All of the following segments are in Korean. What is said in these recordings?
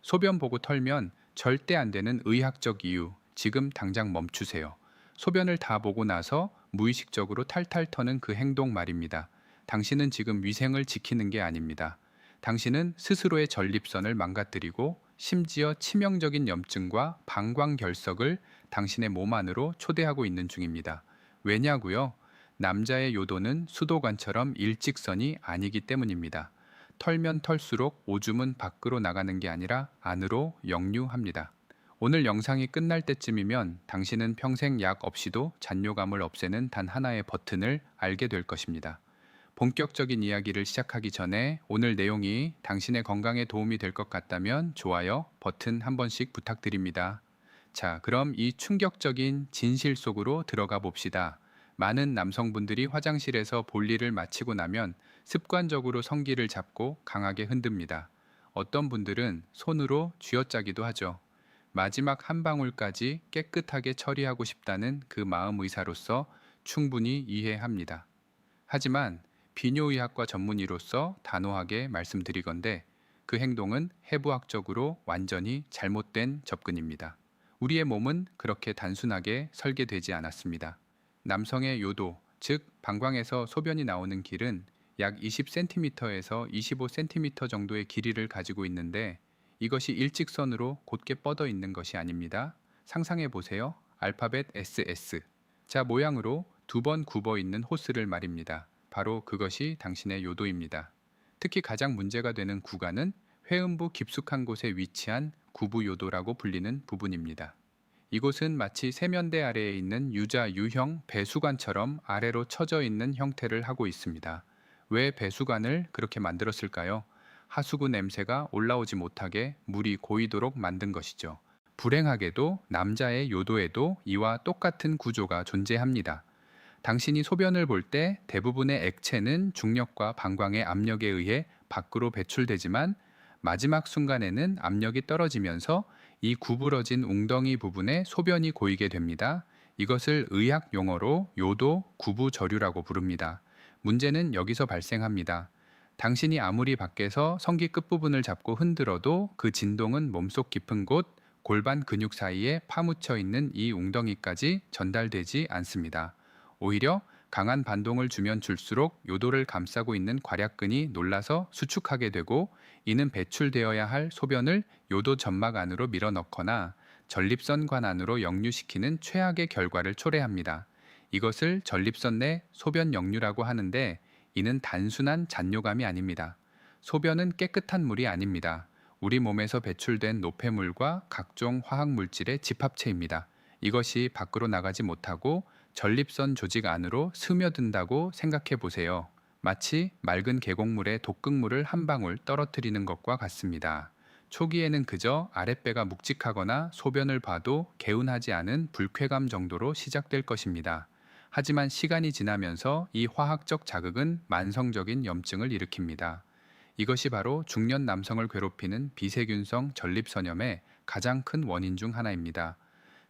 소변 보고 털면 절대 안 되는 의학적 이유, 지금 당장 멈추세요. 소변을 다 보고 나서 무의식적으로 탈탈 터는 그 행동 말입니다. 당신은 지금 위생을 지키는 게 아닙니다. 당신은 스스로의 전립선을 망가뜨리고 심지어 치명적인 염증과 방광결석을 당신의 몸 안으로 초대하고 있는 중입니다. 왜냐고요? 남자의 요도는 수도관처럼 일직선이 아니기 때문입니다. 털면 털수록 오줌은 밖으로 나가는 게 아니라 안으로 역류합니다. 오늘 영상이 끝날 때쯤이면 당신은 평생 약 없이도 잔뇨감을 없애는 단 하나의 버튼을 알게 될 것입니다. 본격적인 이야기를 시작하기 전에 오늘 내용이 당신의 건강에 도움이 될 것 같다면 좋아요 버튼 한 번씩 부탁드립니다. 자, 그럼 이 충격적인 진실 속으로 들어가 봅시다. 많은 남성분들이 화장실에서 볼일을 마치고 나면 습관적으로 성기를 잡고 강하게 흔듭니다. 어떤 분들은 손으로 쥐어짜기도 하죠. 마지막 한 방울까지 깨끗하게 처리하고 싶다는 그 마음 의사로서 충분히 이해합니다. 하지만 비뇨의학과 전문의로서 단호하게 말씀드리건대 그 행동은 해부학적으로 완전히 잘못된 접근입니다. 우리의 몸은 그렇게 단순하게 설계되지 않았습니다. 남성의 요도, 즉 방광에서 소변이 나오는 길은 약 20cm에서 25cm 정도의 길이를 가지고 있는데 이것이 일직선으로 곧게 뻗어 있는 것이 아닙니다. 상상해 보세요. 알파벳 SS. 자, 모양으로 두 번 굽어 있는 호스를 말입니다. 바로 그것이 당신의 요도입니다. 특히 가장 문제가 되는 구간은 회음부 깊숙한 곳에 위치한 구부요도라고 불리는 부분입니다. 이곳은 마치 세면대 아래에 있는 유자 유형 배수관처럼 아래로 처져 있는 형태를 하고 있습니다. 왜 배수관을 그렇게 만들었을까요? 하수구 냄새가 올라오지 못하게 물이 고이도록 만든 것이죠. 불행하게도 남자의 요도에도 이와 똑같은 구조가 존재합니다. 당신이 소변을 볼 때 대부분의 액체는 중력과 방광의 압력에 의해 밖으로 배출되지만 마지막 순간에는 압력이 떨어지면서 이 구부러진 웅덩이 부분에 소변이 고이게 됩니다. 이것을 의학 용어로 요도 구부저류라고 부릅니다. 문제는 여기서 발생합니다. 당신이 아무리 밖에서 성기 끝부분을 잡고 흔들어도 그 진동은 몸속 깊은 곳 골반 근육 사이에 파묻혀 있는 이 웅덩이까지 전달되지 않습니다. 오히려 강한 반동을 주면 줄수록 요도를 감싸고 있는 괄약근이 놀라서 수축하게 되고 이는 배출되어야 할 소변을 요도 점막 안으로 밀어넣거나 전립선관 안으로 역류시키는 최악의 결과를 초래합니다. 이것을 전립선 내 소변 역류라고 하는데 이는 단순한 잔뇨감이 아닙니다. 소변은 깨끗한 물이 아닙니다. 우리 몸에서 배출된 노폐물과 각종 화학물질의 집합체입니다. 이것이 밖으로 나가지 못하고 전립선 조직 안으로 스며든다고 생각해 보세요. 마치 맑은 계곡물에 독극물을 한 방울 떨어뜨리는 것과 같습니다. 초기에는 그저 아랫배가 묵직하거나 소변을 봐도 개운하지 않은 불쾌감 정도로 시작될 것입니다. 하지만 시간이 지나면서 이 화학적 자극은 만성적인 염증을 일으킵니다. 이것이 바로 중년 남성을 괴롭히는 비세균성 전립선염의 가장 큰 원인 중 하나입니다.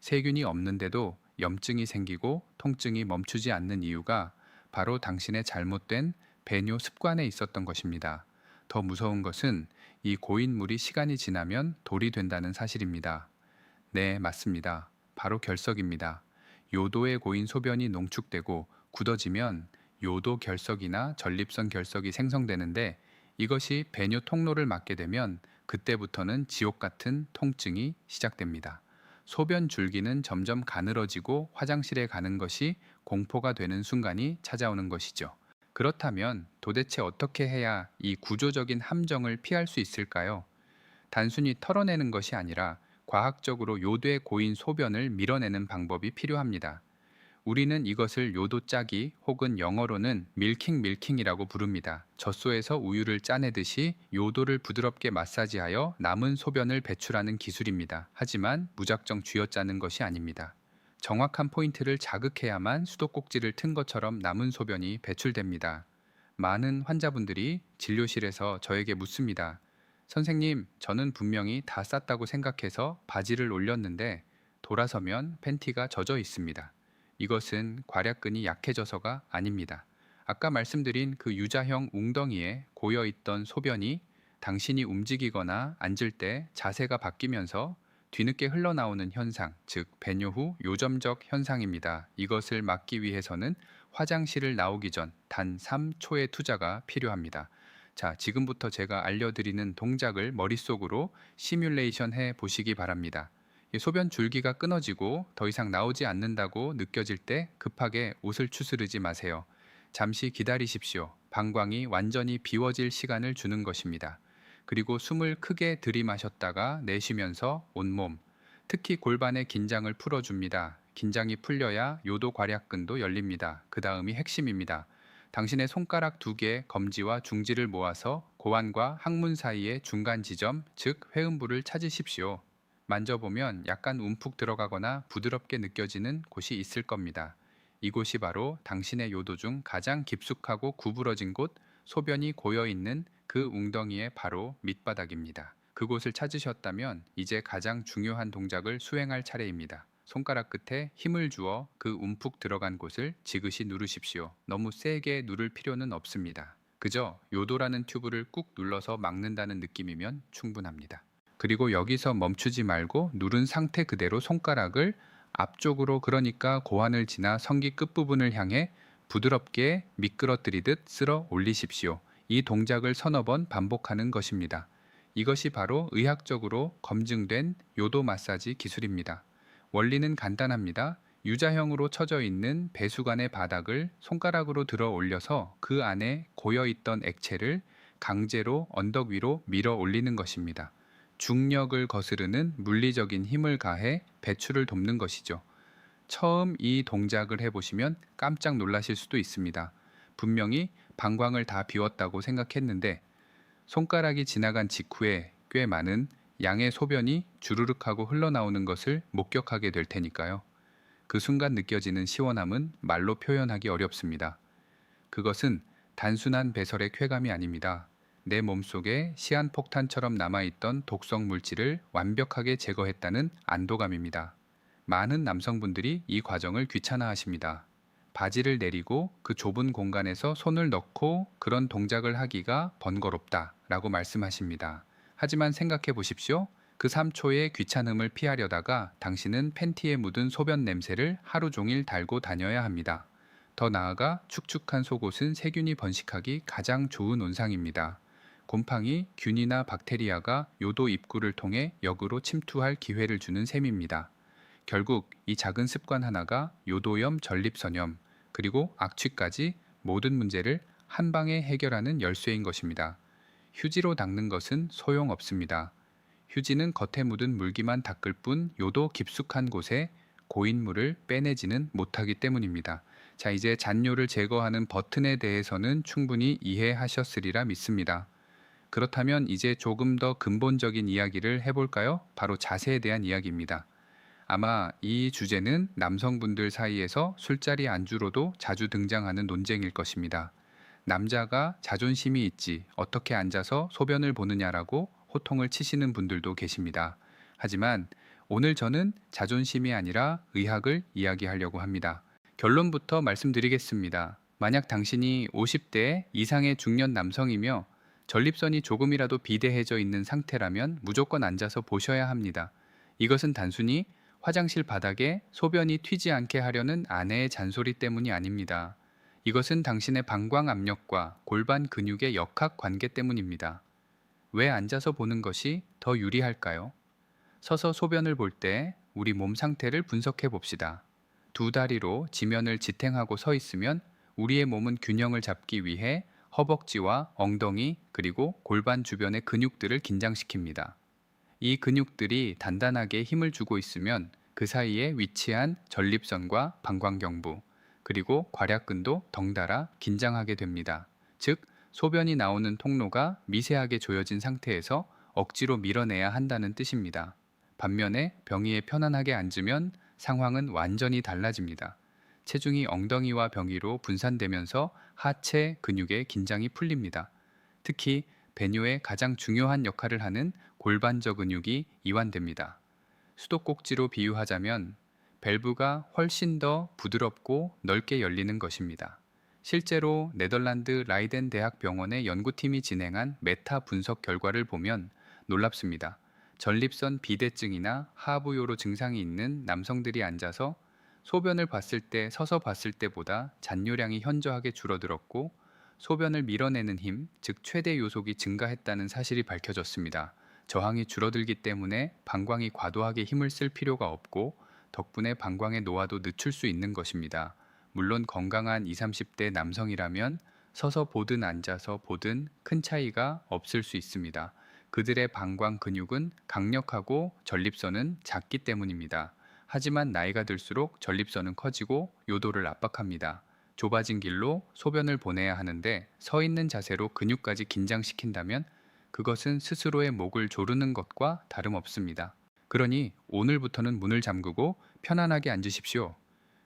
세균이 없는데도 염증이 생기고 통증이 멈추지 않는 이유가 바로 당신의 잘못된 배뇨 습관에 있었던 것입니다. 더 무서운 것은 이 고인 물이 시간이 지나면 돌이 된다는 사실입니다. 네, 맞습니다. 바로 결석입니다. 요도에 고인 소변이 농축되고 굳어지면 요도 결석이나 전립선 결석이 생성되는데 이것이 배뇨 통로를 막게 되면 그때부터는 지옥 같은 통증이 시작됩니다. 소변 줄기는 점점 가늘어지고 화장실에 가는 것이 공포가 되는 순간이 찾아오는 것이죠. 그렇다면 도대체 어떻게 해야 이 구조적인 함정을 피할 수 있을까요? 단순히 털어내는 것이 아니라 과학적으로 요도에 고인 소변을 밀어내는 방법이 필요합니다. 우리는 이것을 요도 짜기 혹은 영어로는 밀킹이라고 부릅니다. 젖소에서 우유를 짜내듯이 요도를 부드럽게 마사지하여 남은 소변을 배출하는 기술입니다. 하지만 무작정 쥐어짜는 것이 아닙니다. 정확한 포인트를 자극해야만 수도꼭지를 튼 것처럼 남은 소변이 배출됩니다. 많은 환자분들이 진료실에서 저에게 묻습니다. 선생님, 저는 분명히 다 쌌다고 생각해서 바지를 올렸는데 돌아서면 팬티가 젖어 있습니다. 이것은 괄약근이 약해져서가 아닙니다. 아까 말씀드린 그 유자형 웅덩이에 고여있던 소변이 당신이 움직이거나 앉을 때 자세가 바뀌면서 뒤늦게 흘러나오는 현상, 즉 배뇨 후 요점적 현상입니다. 이것을 막기 위해서는 화장실을 나오기 전 단 3초의 투자가 필요합니다. 자, 지금부터 제가 알려드리는 동작을 머릿속으로 시뮬레이션 해 보시기 바랍니다. 이 소변 줄기가 끊어지고 더 이상 나오지 않는다고 느껴질 때 급하게 옷을 추스르지 마세요. 잠시 기다리십시오. 방광이 완전히 비워질 시간을 주는 것입니다. 그리고 숨을 크게 들이마셨다가 내쉬면서 온몸, 특히 골반의 긴장을 풀어줍니다. 긴장이 풀려야 요도 괄약근도 열립니다. 그 다음이 핵심입니다. 당신의 손가락 2개 검지와 중지를 모아서 고환과 항문 사이의 중간 지점, 즉 회음부를 찾으십시오. 만져보면 약간 움푹 들어가거나 부드럽게 느껴지는 곳이 있을 겁니다. 이곳이 바로 당신의 요도 중 가장 깊숙하고 구부러진 곳, 소변이 고여 있는 그 웅덩이의 바로 밑바닥입니다. 그곳을 찾으셨다면 이제 가장 중요한 동작을 수행할 차례입니다. 손가락 끝에 힘을 주어 그 움푹 들어간 곳을 지그시 누르십시오. 너무 세게 누를 필요는 없습니다. 그저 요도라는 튜브를 꾹 눌러서 막는다는 느낌이면 충분합니다. 그리고 여기서 멈추지 말고 누른 상태 그대로 손가락을 앞쪽으로, 그러니까 고환을 지나 성기 끝부분을 향해 부드럽게 미끄러뜨리듯 쓸어 올리십시오. 이 동작을 서너 번 반복하는 것입니다. 이것이 바로 의학적으로 검증된 요도 마사지 기술입니다. 원리는 간단합니다. U자형으로 쳐져 있는 배수관의 바닥을 손가락으로 들어 올려서 그 안에 고여있던 액체를 강제로 언덕 위로 밀어 올리는 것입니다. 중력을 거스르는 물리적인 힘을 가해 배출을 돕는 것이죠. 처음 이 동작을 해보시면 깜짝 놀라실 수도 있습니다. 분명히 방광을 다 비웠다고 생각했는데 손가락이 지나간 직후에 꽤 많은 양의 소변이 주르륵 하고 흘러나오는 것을 목격하게 될 테니까요. 그 순간 느껴지는 시원함은 말로 표현하기 어렵습니다. 그것은 단순한 배설의 쾌감이 아닙니다. 내 몸속에 시한폭탄처럼 남아있던 독성 물질을 완벽하게 제거했다는 안도감입니다. 많은 남성분들이 이 과정을 귀찮아하십니다. 바지를 내리고 그 좁은 공간에서 손을 넣고 그런 동작을 하기가 번거롭다 라고 말씀하십니다. 하지만 생각해 보십시오. 그 3초의 귀찮음을 피하려다가 당신은 팬티에 묻은 소변 냄새를 하루 종일 달고 다녀야 합니다. 더 나아가 축축한 속옷은 세균이 번식하기 가장 좋은 온상입니다. 곰팡이, 균이나 박테리아가 요도 입구를 통해 역으로 침투할 기회를 주는 셈입니다. 결국 이 작은 습관 하나가 요도염, 전립선염, 그리고 악취까지 모든 문제를 한 방에 해결하는 열쇠인 것입니다. 휴지로 닦는 것은 소용없습니다. 휴지는 겉에 묻은 물기만 닦을 뿐 요도 깊숙한 곳에 고인물을 빼내지는 못하기 때문입니다. 자, 이제 잔뇨를 제거하는 버튼에 대해서는 충분히 이해하셨으리라 믿습니다. 그렇다면 이제 조금 더 근본적인 이야기를 해볼까요? 바로 자세에 대한 이야기입니다. 아마 이 주제는 남성분들 사이에서 술자리 안주로도 자주 등장하는 논쟁일 것입니다. 남자가 자존심이 있지 어떻게 앉아서 소변을 보느냐라고 호통을 치시는 분들도 계십니다. 하지만 오늘 저는 자존심이 아니라 의학을 이야기하려고 합니다. 결론부터 말씀드리겠습니다. 만약 당신이 50대 이상의 중년 남성이며 전립선이 조금이라도 비대해져 있는 상태라면 무조건 앉아서 보셔야 합니다. 이것은 단순히 화장실 바닥에 소변이 튀지 않게 하려는 아내의 잔소리 때문이 아닙니다. 이것은 당신의 방광 압력과 골반 근육의 역학 관계 때문입니다. 왜 앉아서 보는 것이 더 유리할까요? 서서 소변을 볼 때 우리 몸 상태를 분석해 봅시다. 두 다리로 지면을 지탱하고 서 있으면 우리의 몸은 균형을 잡기 위해 허벅지와 엉덩이 그리고 골반 주변의 근육들을 긴장시킵니다. 이 근육들이 단단하게 힘을 주고 있으면 그 사이에 위치한 전립선과 방광경부 그리고 괄약근도 덩달아 긴장하게 됩니다. 즉, 소변이 나오는 통로가 미세하게 조여진 상태에서 억지로 밀어내야 한다는 뜻입니다. 반면에 병이에 편안하게 앉으면 상황은 완전히 달라집니다. 체중이 엉덩이와 병이로 분산되면서 하체 근육의 긴장이 풀립니다. 특히 배뇨의 가장 중요한 역할을 하는 골반저 근육이 이완됩니다. 수도꼭지로 비유하자면 밸브가 훨씬 더 부드럽고 넓게 열리는 것입니다. 실제로 네덜란드 라이덴 대학 병원의 연구팀이 진행한 메타 분석 결과를 보면 놀랍습니다. 전립선 비대증이나 하부요로 증상이 있는 남성들이 앉아서 소변을 봤을 때 서서 봤을 때보다 잔뇨량이 현저하게 줄어들었고 소변을 밀어내는 힘, 즉 최대 요속이 증가했다는 사실이 밝혀졌습니다. 저항이 줄어들기 때문에 방광이 과도하게 힘을 쓸 필요가 없고 덕분에 방광의 노화도 늦출 수 있는 것입니다. 물론 건강한 20, 30대 남성이라면 서서 보든 앉아서 보든 큰 차이가 없을 수 있습니다. 그들의 방광 근육은 강력하고 전립선은 작기 때문입니다. 하지만 나이가 들수록 전립선은 커지고 요도를 압박합니다. 좁아진 길로 소변을 보내야 하는데 서 있는 자세로 근육까지 긴장시킨다면 그것은 스스로의 목을 조르는 것과 다름없습니다. 그러니 오늘부터는 문을 잠그고 편안하게 앉으십시오.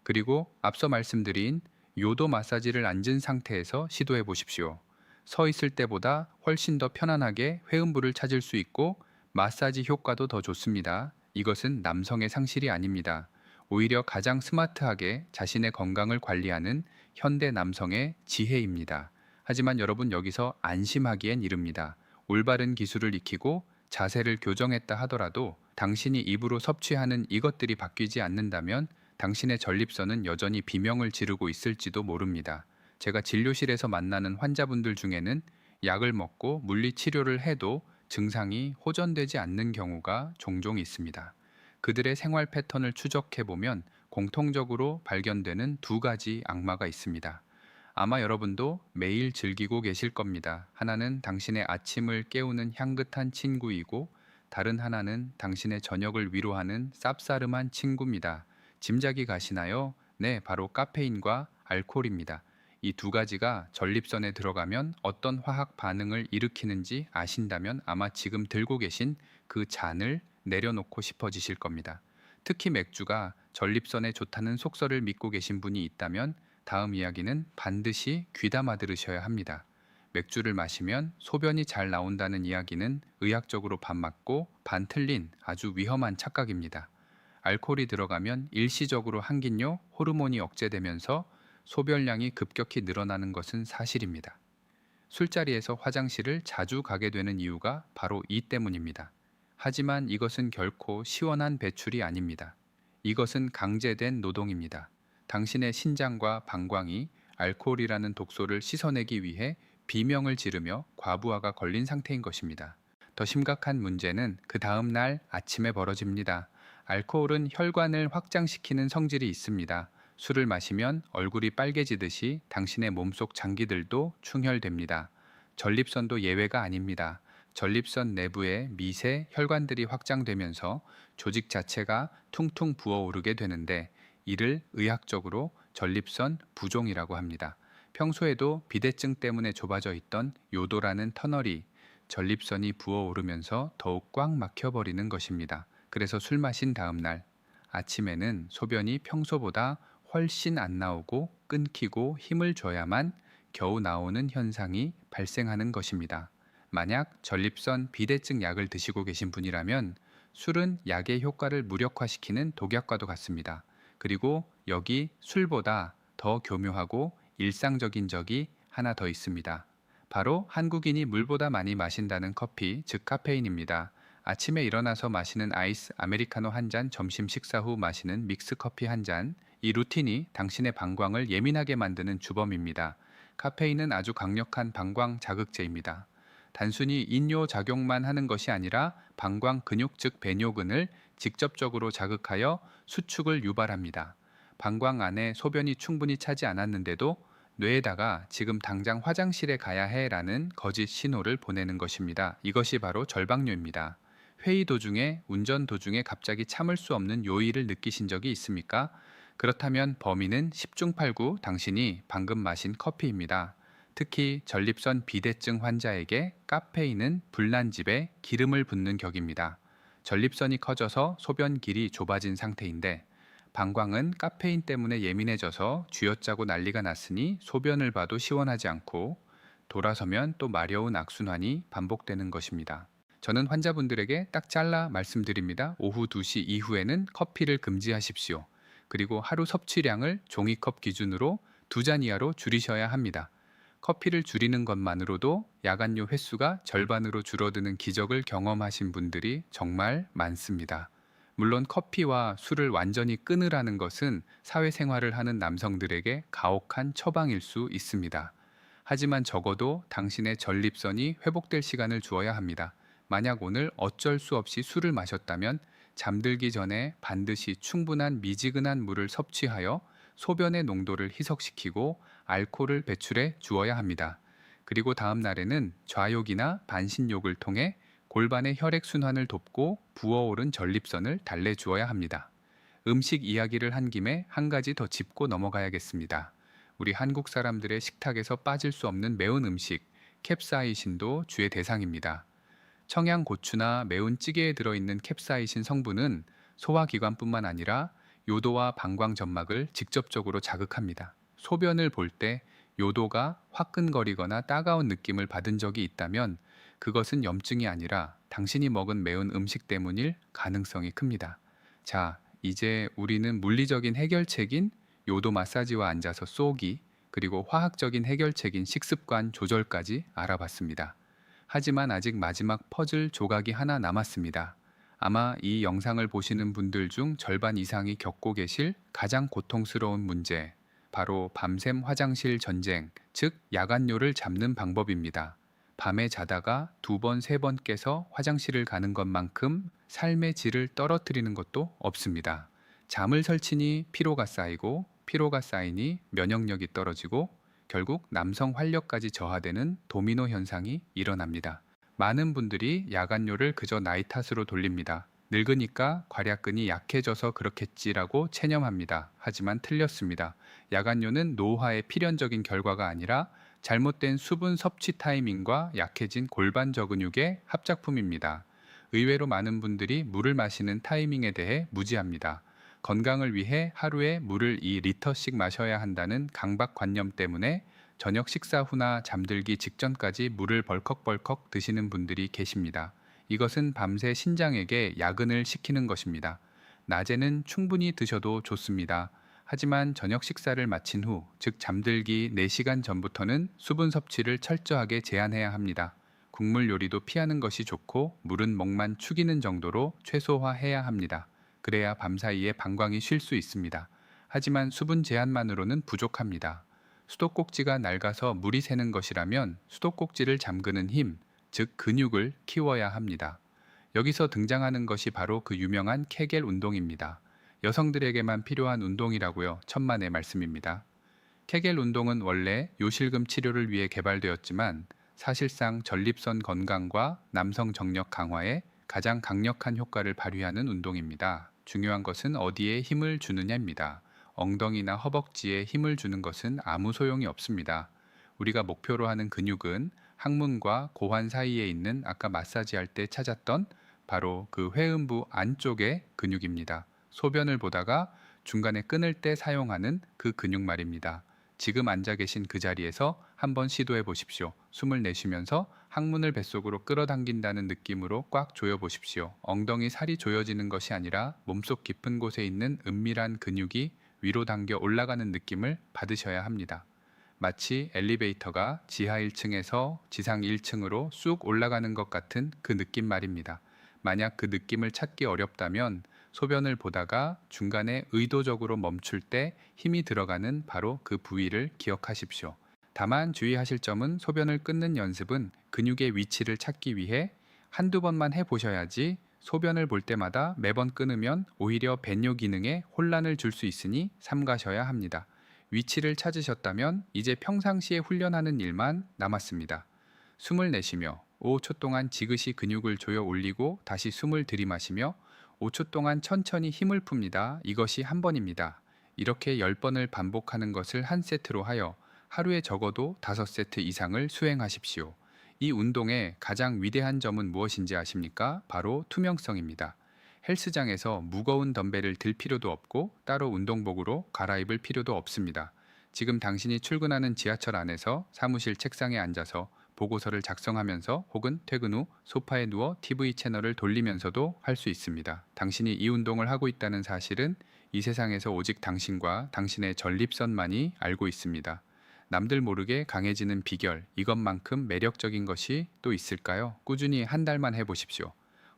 그리고 앞서 말씀드린 요도 마사지를 앉은 상태에서 시도해 보십시오. 서 있을 때보다 훨씬 더 편안하게 회음부를 찾을 수 있고 마사지 효과도 더 좋습니다. 이것은 남성의 상실이 아닙니다. 오히려 가장 스마트하게 자신의 건강을 관리하는 현대 남성의 지혜입니다. 하지만 여러분 여기서 안심하기엔 이릅니다. 올바른 기술을 익히고 자세를 교정했다 하더라도 당신이 입으로 섭취하는 이것들이 바뀌지 않는다면 당신의 전립선은 여전히 비명을 지르고 있을지도 모릅니다. 제가 진료실에서 만나는 환자분들 중에는 약을 먹고 물리 치료를 해도 증상이 호전되지 않는 경우가 종종 있습니다. 그들의 생활 패턴을 추적해 보면 공통적으로 발견되는 두 가지 악마가 있습니다. 아마 여러분도 매일 즐기고 계실 겁니다. 하나는 당신의 아침을 깨우는 향긋한 친구이고 다른 하나는 당신의 저녁을 위로하는 쌉싸름한 친구입니다. 짐작이 가시나요? 네, 바로 카페인과 알코올입니다. 이 두 가지가 전립선에 들어가면 어떤 화학 반응을 일으키는지 아신다면 아마 지금 들고 계신 그 잔을 내려놓고 싶어지실 겁니다. 특히 맥주가 전립선에 좋다는 속설을 믿고 계신 분이 있다면 다음 이야기는 반드시 귀담아 들으셔야 합니다. 맥주를 마시면 소변이 잘 나온다는 이야기는 의학적으로 반맞고 반 틀린 아주 위험한 착각입니다. 알코올이 들어가면 일시적으로 항긴료, 호르몬이 억제되면서 소변량이 급격히 늘어나는 것은 사실입니다. 술자리에서 화장실을 자주 가게 되는 이유가 바로 이 때문입니다. 하지만 이것은 결코 시원한 배출이 아닙니다. 이것은 강제된 노동입니다. 당신의 신장과 방광이 알코올이라는 독소를 씻어내기 위해 비명을 지르며 과부하가 걸린 상태인 것입니다. 더 심각한 문제는 그 다음 날 아침에 벌어집니다. 알코올은 혈관을 확장시키는 성질이 있습니다. 술을 마시면 얼굴이 빨개지듯이 당신의 몸속 장기들도 충혈됩니다. 전립선도 예외가 아닙니다. 전립선 내부에 미세 혈관들이 확장되면서 조직 자체가 퉁퉁 부어오르게 되는데 이를 의학적으로 전립선 부종이라고 합니다. 평소에도 비대증 때문에 좁아져 있던 요도라는 터널이 전립선이 부어오르면서 더욱 꽉 막혀버리는 것입니다. 그래서 술 마신 다음 날 아침에는 소변이 평소보다 훨씬 안 나오고 끊기고 힘을 줘야만 겨우 나오는 현상이 발생하는 것입니다. 만약 전립선 비대증 약을 드시고 계신 분이라면 술은 약의 효과를 무력화시키는 독약과도 같습니다. 그리고 여기 술보다 더 교묘하고 일상적인 적이 하나 더 있습니다. 바로 한국인이 물보다 많이 마신다는 커피, 즉 카페인입니다. 아침에 일어나서 마시는 아이스 아메리카노 한 잔, 점심 식사 후 마시는 믹스 커피 한 잔, 이 루틴이 당신의 방광을 예민하게 만드는 주범입니다. 카페인은 아주 강력한 방광 자극제입니다. 단순히 인뇨 작용만 하는 것이 아니라 방광 근육 즉 배뇨근을 직접적으로 자극하여 수축을 유발합니다. 방광 안에 소변이 충분히 차지 않았는데도 뇌에다가 지금 당장 화장실에 가야 해라는 거짓 신호를 보내는 것입니다. 이것이 바로 절박뇨입니다. 회의 도중에, 운전 도중에 갑자기 참을 수 없는 요일을 느끼신 적이 있습니까? 그렇다면 범인은 10중 8구 당신이 방금 마신 커피입니다. 특히 전립선 비대증 환자에게 카페인은 불난집에 기름을 붓는 격입니다. 전립선이 커져서 소변길이 좁아진 상태인데 방광은 카페인 때문에 예민해져서 쥐어짜고 난리가 났으니 소변을 봐도 시원하지 않고 돌아서면 또 마려운 악순환이 반복되는 것입니다. 저는 환자분들에게 딱 잘라 말씀드립니다. 오후 2시 이후에는 커피를 금지하십시오. 그리고 하루 섭취량을 종이컵 기준으로 2잔 이하로 줄이셔야 합니다. 커피를 줄이는 것만으로도 야간요 횟수가 절반으로 줄어드는 기적을 경험하신 분들이 정말 많습니다. 물론 커피와 술을 완전히 끊으라는 것은 사회생활을 하는 남성들에게 가혹한 처방일 수 있습니다. 하지만 적어도 당신의 전립선이 회복될 시간을 주어야 합니다. 만약 오늘 어쩔 수 없이 술을 마셨다면 잠들기 전에 반드시 충분한 미지근한 물을 섭취하여 소변의 농도를 희석시키고 알코올을 배출해 주어야 합니다. 그리고 다음 날에는 좌욕이나 반신욕을 통해 골반의 혈액순환을 돕고 부어오른 전립선을 달래주어야 합니다. 음식 이야기를 한 김에 한 가지 더 짚고 넘어가야겠습니다. 우리 한국 사람들의 식탁에서 빠질 수 없는 매운 음식, 캡사이신도 주의 대상입니다. 청양고추나 매운 찌개에 들어있는 캡사이신 성분은 소화기관뿐만 아니라 요도와 방광점막을 직접적으로 자극합니다. 소변을 볼 때 요도가 화끈거리거나 따가운 느낌을 받은 적이 있다면 그것은 염증이 아니라 당신이 먹은 매운 음식 때문일 가능성이 큽니다. 자, 이제 우리는 물리적인 해결책인 요도 마사지와 앉아서 쏘기, 그리고 화학적인 해결책인 식습관 조절까지 알아봤습니다. 하지만 아직 마지막 퍼즐 조각이 하나 남았습니다. 아마 이 영상을 보시는 분들 중 절반 이상이 겪고 계실 가장 고통스러운 문제, 바로 밤샘 화장실 전쟁, 즉 야간요를 잡는 방법입니다. 밤에 자다가 2번, 3번 깨서 화장실을 가는 것만큼 삶의 질을 떨어뜨리는 것도 없습니다. 잠을 설치니 피로가 쌓이고, 피로가 쌓이니 면역력이 떨어지고, 결국 남성 활력까지 저하되는 도미노 현상이 일어납니다. 많은 분들이 야간요를 그저 나이 탓으로 돌립니다. 늙으니까 괄약근이 약해져서 그렇겠지라고 체념합니다. 하지만 틀렸습니다. 야간요는 노화의 필연적인 결과가 아니라 잘못된 수분 섭취 타이밍과 약해진 골반 저근육의 합작품입니다. 의외로 많은 분들이 물을 마시는 타이밍에 대해 무지합니다. 건강을 위해 하루에 물을 2리터씩 마셔야 한다는 강박관념 때문에 저녁 식사 후나 잠들기 직전까지 물을 벌컥벌컥 드시는 분들이 계십니다. 이것은 밤새 신장에게 야근을 시키는 것입니다. 낮에는 충분히 드셔도 좋습니다. 하지만 저녁 식사를 마친 후, 즉 잠들기 4시간 전부터는 수분 섭취를 철저하게 제한해야 합니다. 국물 요리도 피하는 것이 좋고 물은 목만 축이는 정도로 최소화해야 합니다. 그래야 밤사이에 방광이 쉴 수 있습니다. 하지만 수분 제한만으로는 부족합니다. 수도꼭지가 낡아서 물이 새는 것이라면 수도꼭지를 잠그는 힘, 즉 근육을 키워야 합니다. 여기서 등장하는 것이 바로 그 유명한 케겔 운동입니다. 여성들에게만 필요한 운동이라고요. 천만의 말씀입니다. 케겔 운동은 원래 요실금 치료를 위해 개발되었지만 사실상 전립선 건강과 남성 정력 강화에 가장 강력한 효과를 발휘하는 운동입니다. 중요한 것은 어디에 힘을 주느냐입니다. 엉덩이나 허벅지에 힘을 주는 것은 아무 소용이 없습니다. 우리가 목표로 하는 근육은 항문과 고환 사이에 있는 아까 마사지할 때 찾았던 바로 그 회음부 안쪽의 근육입니다. 소변을 보다가 중간에 끊을 때 사용하는 그 근육 말입니다. 지금 앉아 계신 그 자리에서 한번 시도해 보십시오. 숨을 내쉬면서 항문을 뱃속으로 끌어당긴다는 느낌으로 꽉 조여 보십시오. 엉덩이 살이 조여지는 것이 아니라 몸속 깊은 곳에 있는 은밀한 근육이 위로 당겨 올라가는 느낌을 받으셔야 합니다. 마치 엘리베이터가 지하 1층에서 지상 1층으로 쑥 올라가는 것 같은 그 느낌 말입니다. 만약 그 느낌을 찾기 어렵다면 소변을 보다가 중간에 의도적으로 멈출 때 힘이 들어가는 바로 그 부위를 기억하십시오. 다만 주의하실 점은 소변을 끊는 연습은 근육의 위치를 찾기 위해 한두 번만 해보셔야지 소변을 볼 때마다 매번 끊으면 오히려 배뇨 기능에 혼란을 줄 수 있으니 삼가셔야 합니다. 위치를 찾으셨다면 이제 평상시에 훈련하는 일만 남았습니다. 숨을 내쉬며 5초 동안 지그시 근육을 조여 올리고 다시 숨을 들이마시며 5초 동안 천천히 힘을 풉니다. 이것이 한 번입니다. 이렇게 10번을 반복하는 것을 한 세트로 하여 하루에 적어도 5세트 이상을 수행하십시오. 이 운동의 가장 위대한 점은 무엇인지 아십니까? 바로 투명성입니다. 헬스장에서 무거운 덤벨을 들 필요도 없고 따로 운동복으로 갈아입을 필요도 없습니다. 지금 당신이 출근하는 지하철 안에서 사무실 책상에 앉아서 보고서를 작성하면서 혹은 퇴근 후 소파에 누워 TV 채널을 돌리면서도 할 수 있습니다. 당신이 이 운동을 하고 있다는 사실은 이 세상에서 오직 당신과 당신의 전립선만이 알고 있습니다. 남들 모르게 강해지는 비결, 이것만큼 매력적인 것이 또 있을까요? 꾸준히 한 달만 해보십시오.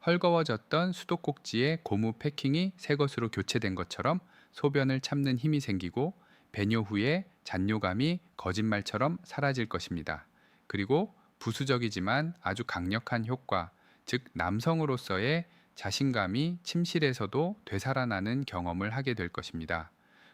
헐거워졌던 수도꼭지의 고무 패킹이 새 것으로 교체된 것처럼 소변을 참는 힘이 생기고 배뇨 후에 잔뇨감이 거짓말처럼 사라질 것입니다. 그리고 부수적이지만 아주 강력한 효과, 즉 남성으로서의 자신감이 침실에서도 되살아나는 경험을 하게 될 것입니다.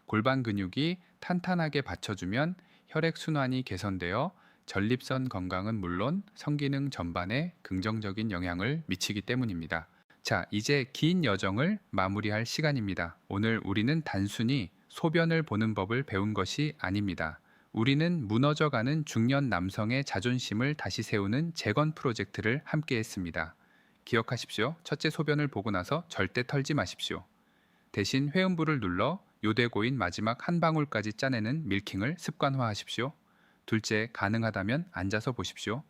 골반 근육이 탄탄하게 받쳐주면 혈액순환이 개선되어 전립선 건강은 물론 성기능 전반에 긍정적인 영향을 미치기 때문입니다. 자, 이제 긴 여정을 마무리할 시간입니다. 오늘 우리는 단순히 소변을 보는 법을 배운 것이 아닙니다. 우리는 무너져가는 중년 남성의 자존심을 다시 세우는 재건 프로젝트를 함께 했습니다. 기억하십시오. 첫째, 소변을 보고 나서 절대 털지 마십시오. 대신 회음부를 눌러 요대고인 마지막 한 방울까지 짜내는 밀킹을 습관화하십시오. 둘째, 가능하다면 앉아서 보십시오.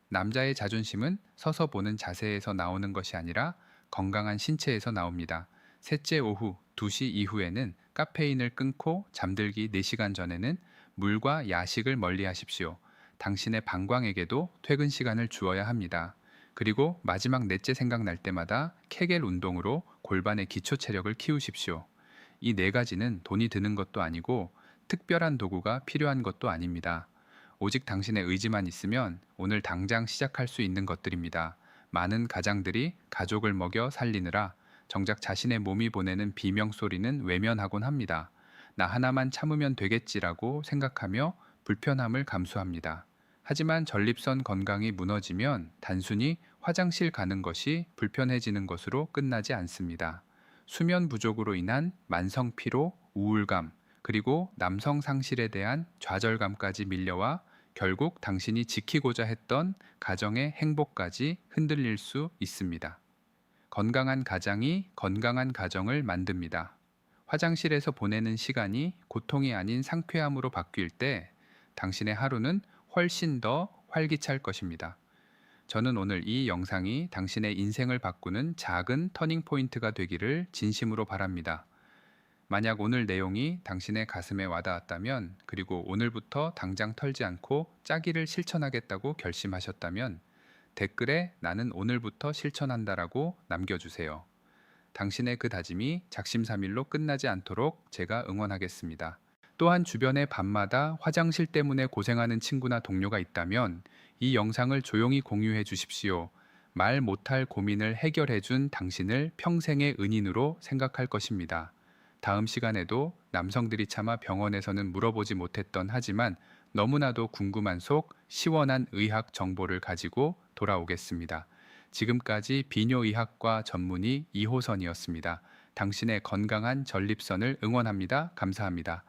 남자의 자존심은 서서 보는 자세에서 나오는 것이 아니라 건강한 신체에서 나옵니다. 셋째, 오후 2시 이후에는 카페인을 끊고 잠들기 4시간 전에는 물과 야식을 멀리 하십시오. 당신의 방광에게도 퇴근 시간을 주어야 합니다. 그리고 마지막 넷째 생각날 때마다 케겔 운동으로 골반의 기초 체력을 키우십시오. 이 네 가지는 돈이 드는 것도 아니고 특별한 도구가 필요한 것도 아닙니다. 오직 당신의 의지만 있으면 오늘 당장 시작할 수 있는 것들입니다. 많은 가장들이 가족을 먹여 살리느라 정작 자신의 몸이 보내는 비명소리는 외면하곤 합니다. 나 하나만 참으면 되겠지라고 생각하며 불편함을 감수합니다. 하지만 전립선 건강이 무너지면 단순히 화장실 가는 것이 불편해지는 것으로 끝나지 않습니다. 수면 부족으로 인한 만성 피로, 우울감, 그리고 남성 상실에 대한 좌절감까지 밀려와 결국 당신이 지키고자 했던 가정의 행복까지 흔들릴 수 있습니다. 건강한 가장이 건강한 가정을 만듭니다. 화장실에서 보내는 시간이 고통이 아닌 상쾌함으로 바뀔 때 당신의 하루는 훨씬 더 활기찰 것입니다. 저는 오늘 이 영상이 당신의 인생을 바꾸는 작은 터닝 포인트가 되기를 진심으로 바랍니다. 만약 오늘 내용이 당신의 가슴에 와닿았다면, 그리고 오늘부터 당장 털지 않고 짜기를 실천하겠다고 결심하셨다면 댓글에 나는 오늘부터 실천한다라고 남겨주세요. 당신의 그 다짐이 작심삼일로 끝나지 않도록 제가 응원하겠습니다. 또한 주변에 밤마다 화장실 때문에 고생하는 친구나 동료가 있다면 이 영상을 조용히 공유해 주십시오. 말 못할 고민을 해결해 준 당신을 평생의 은인으로 생각할 것입니다. 다음 시간에도 남성들이 차마 병원에서는 물어보지 못했던 하지만 너무나도 궁금한 속 시원한 의학 정보를 가지고 돌아오겠습니다. 지금까지 비뇨의학과 전문의 이호선이었습니다. 당신의 건강한 전립선을 응원합니다. 감사합니다.